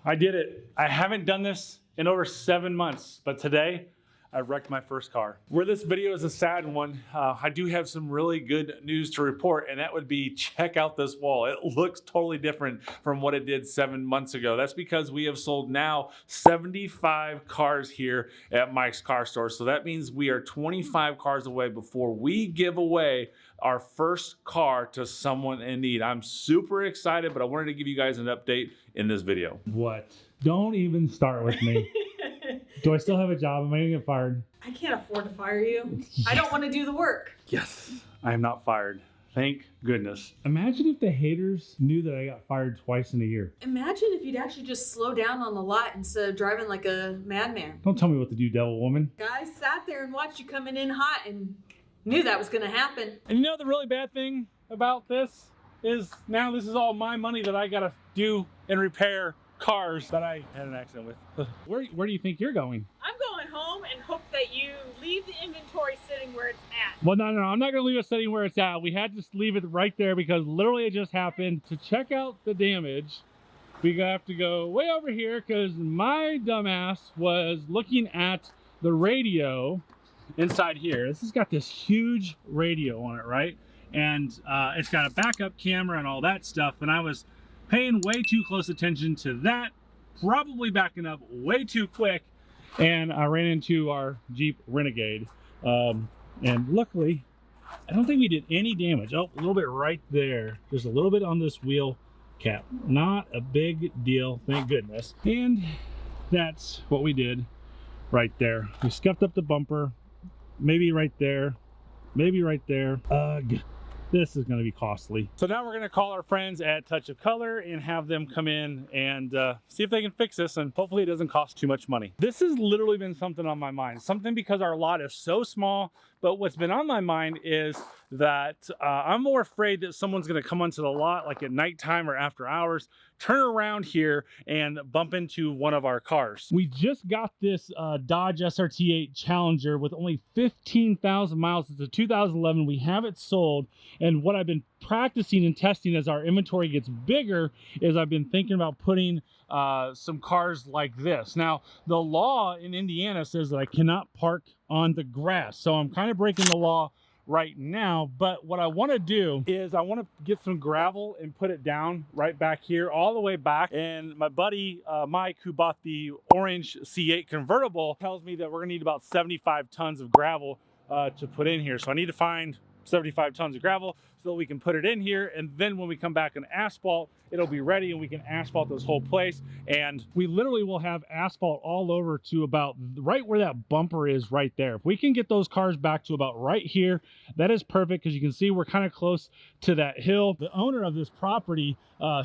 I did it. I haven't done this in over 7 months, but today I wrecked my first car. Where this video is a sad one, I do have some really good news to report, and that would be check out this wall. It looks totally different from what it did 7 months ago. That's because we have sold now 75 cars here at Mike's Car Store. So that means we are 25 cars away before we give away our first car to someone in need. I'm super excited, but I wanted to give you guys an update in this video. What? Don't even start with me. Do I still have a job? Am I gonna get fired? I can't afford to fire you. Yes. I don't want to do the work. Yes, I am not fired. Thank goodness. Imagine if the haters knew that I got fired twice in a year. Imagine if you'd actually just slow down on the lot instead of driving like a madman. Don't tell me what to do, devil woman. Guys sat there and watched you coming in hot and knew that was gonna happen. And you know the really bad thing about this is now this is all my money that I gotta do and repair cars that I had an accident with. Where do you think you're going? I'm going home and hope that you leave the inventory sitting where it's at. Well, no, I'm not going to leave it sitting where it's at. We had to leave it right there because literally it just happened. To check out the damage, we have to go way over here because my dumbass was looking at the radio inside here. This has got this huge radio on it, right? And it's got a backup camera and all that stuff. And I was paying way too close attention to that, probably backing up way too quick, and I ran into our Jeep Renegade. And luckily, I don't think we did any damage. Oh, a little bit right there. Just a little bit on this wheel cap. Not a big deal, thank goodness. And that's what we did right there. We scuffed up the bumper, maybe right there, maybe right there. Ugh. This is going to be costly. So now we're going to call our friends at Touch of Color and have them come in and see if they can fix this, and hopefully it doesn't cost too much money. This has literally been something on my mind. Something because our lot is so small, but what's been on my mind is that I'm more afraid that someone's going to come onto the lot like at nighttime or after hours, turn around here and bump into one of our cars. We just got this Dodge SRT8 Challenger with only 15,000 miles. It's a 2011. We have it sold. And what I've been practicing and testing as our inventory gets bigger is I've been thinking about putting some cars like this. Now, the law in Indiana says that I cannot park on the grass. So I'm kind of breaking the law right now, but what I want to do is I want to get some gravel and put it down right back here, all the way back. And my buddy Mike, who bought the orange C8 convertible, tells me that we're gonna need about 75 tons of gravel to put in here. So I need to find 75 tons of gravel so that we can put it in here, and then when we come back on asphalt, it'll be ready and we can asphalt this whole place. And we literally will have asphalt all over to about right where that bumper is right there. If we can get those cars back to about right here, that is perfect, because you can see we're kind of close to that hill. The owner of this property,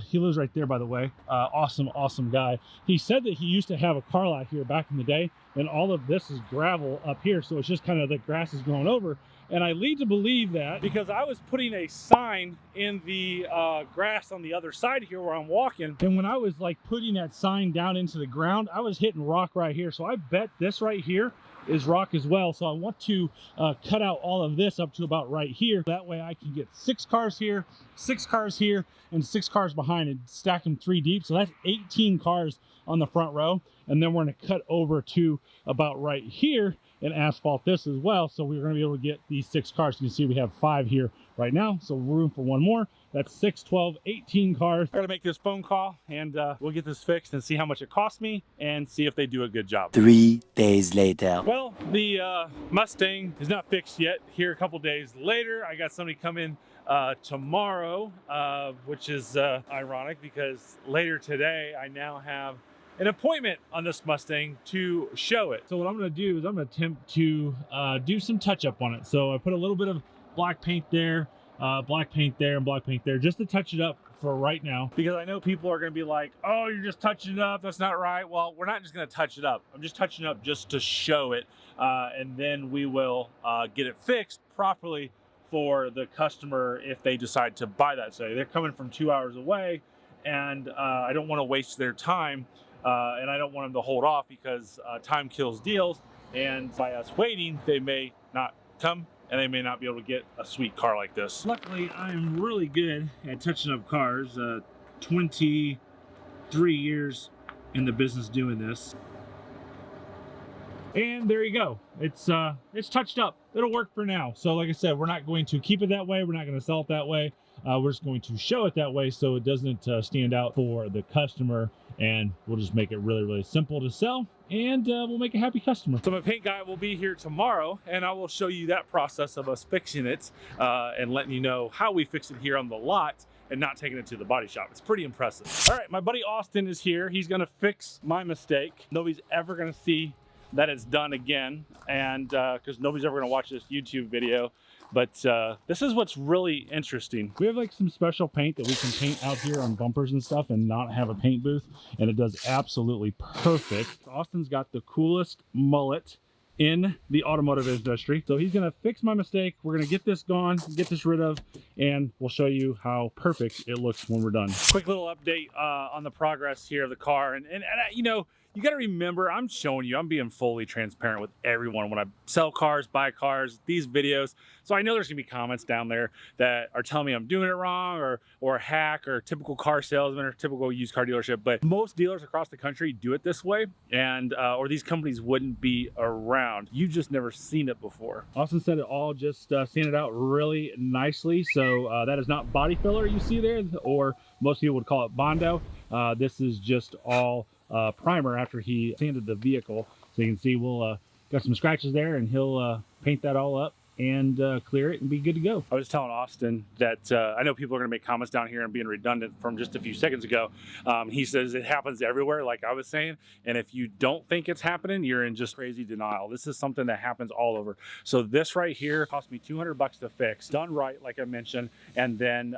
he lives right there, by the way, awesome guy. He said that he used to have a car lot here back in the day, and all of this is gravel up here, so it's just kind of the grass is growing over. And I lead to believe that because I was putting a sign in the grass on the other side here where I'm walking, and when I was like putting that sign down into the ground, I was hitting rock right here. So I bet this right here is rock as well. So I want to cut out all of this up to about right here. That way I can get 6 cars here, 6 cars here, and 6 cars behind, and stack them 3 deep. So that's 18 cars on the front row. And then we're going to cut over to about right here and asphalt this as well. So we're going to be able to get these 6 cars. You can see we have 5 here right now, so room for 1 more. That's 6, 12, 18 cars. I gotta make this phone call, and we'll get this fixed and see how much it costs me and see if they do a good job. 3 days later. Well, the Mustang is not fixed yet. Here a couple days later, I got somebody come in tomorrow, which is ironic because later today I now have an appointment on this Mustang to show it. So what I'm going to do is I'm going to attempt to do some touch up on it. So I put a little bit of black paint there, black paint there, and black paint there, just to touch it up for right now, because I know people are going to be like, oh, you're just touching it up, that's not right. Well, we're not just going to touch it up. I'm just touching it up just to show it, and then we will get it fixed properly for the customer if they decide to buy that. So they're coming from 2 hours away, and I don't want to waste their time. And I don't want them to hold off because time kills deals, and by us waiting, they may not come and they may not be able to get a sweet car like this. Luckily, I'm really good at touching up cars. 23 years in the business doing this. And there you go. It's touched up. It'll work for now. So like I said, we're not going to keep it that way. We're not going to sell it that way. We're just going to show it that way so it doesn't stand out for the customer, and we'll just make it really, really simple to sell, and we'll make a happy customer. So my paint guy will be here tomorrow, and I will show you that process of us fixing it and letting you know how we fix it here on the lot and not taking it to the body shop. It's pretty impressive. All right, my buddy Austin is here. He's gonna fix my mistake. Nobody's ever gonna see that it's done again, and because nobody's ever gonna watch this YouTube video. But this is what's really interesting. We have like some special paint that we can paint out here on bumpers and stuff and not have a paint booth, and it does absolutely perfect. Austin's got the coolest mullet in the automotive industry. So he's gonna fix my mistake. We're gonna get this gone, get this rid of, and we'll show you how perfect it looks when we're done. Quick little update on the progress here of the car. And you know, you got to remember, I'm showing you, I'm being fully transparent with everyone when I sell cars, buy cars, these videos. So I know there's gonna be comments down there that are telling me I'm doing it wrong, or a hack, or typical car salesman, or typical used car dealership. But most dealers across the country do it this way, and or these companies wouldn't be around. You've just never seen it before. Austin said it all just sanded out really nicely. So that is not body filler you see there, or most people would call it Bondo. This is just all primer after he sanded the vehicle. So you can see we'll got some scratches there, and he'll paint that all up and clear it and be good to go. I was telling Austin that I know people are gonna make comments down here and being redundant from just a few seconds ago. He says it happens everywhere, like I was saying, and if you don't think it's happening, you're in just crazy denial. This is something that happens all over. So this right here cost me $200 to fix, done right, like I mentioned. And then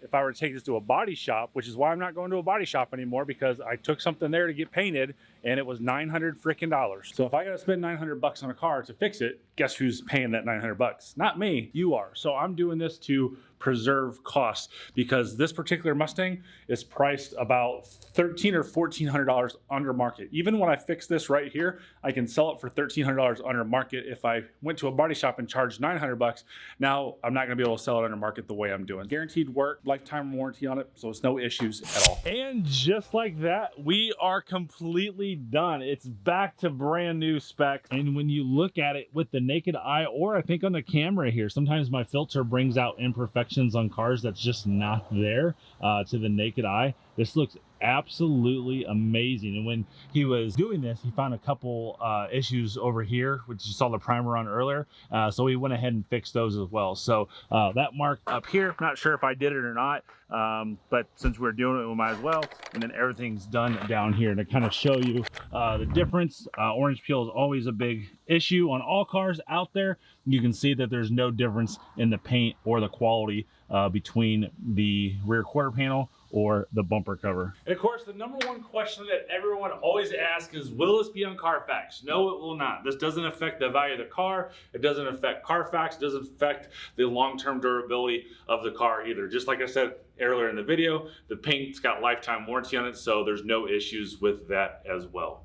if I were to take this to a body shop, which is why I'm not going to a body shop anymore, because I took something there to get painted and it was $900 freaking dollars. So if I gotta spend $900 on a car to fix it, guess who's paying that $900? Not me, you are. So I'm doing this to preserve costs, because this particular Mustang is priced about $1,300 or $1,400 under market. Even when I fix this right here, I can sell it for $1,300 under market. If I went to a body shop and charged $900, now I'm not gonna be able to sell it under market the way I'm doing. Guaranteed work, lifetime warranty on it, so it's no issues at all. And just like that, we are completely done. It's back to brand new spec. And when you look at it with the naked eye, or I think on the camera here, sometimes my filter brings out imperfections on cars that's just not there to the naked eye. This looks absolutely amazing. And when he was doing this, he found a couple issues over here, which you saw the primer on earlier. So he went ahead and fixed those as well. So that mark up here, not sure if I did it or not, but since we're doing it, we might as well. And then everything's done down here to kind of show you the difference. Orange peel is always a big issue on all cars out there. You can see that there's no difference in the paint or the quality between the rear quarter panel or the bumper cover. And of course, the number one question that everyone always asks is, will this be on Carfax? No, it will not. This doesn't affect the value of the car. It doesn't affect Carfax. It doesn't affect the long-term durability of the car either. Just like I said earlier in the video, the paint's got lifetime warranty on it, so there's no issues with that as well.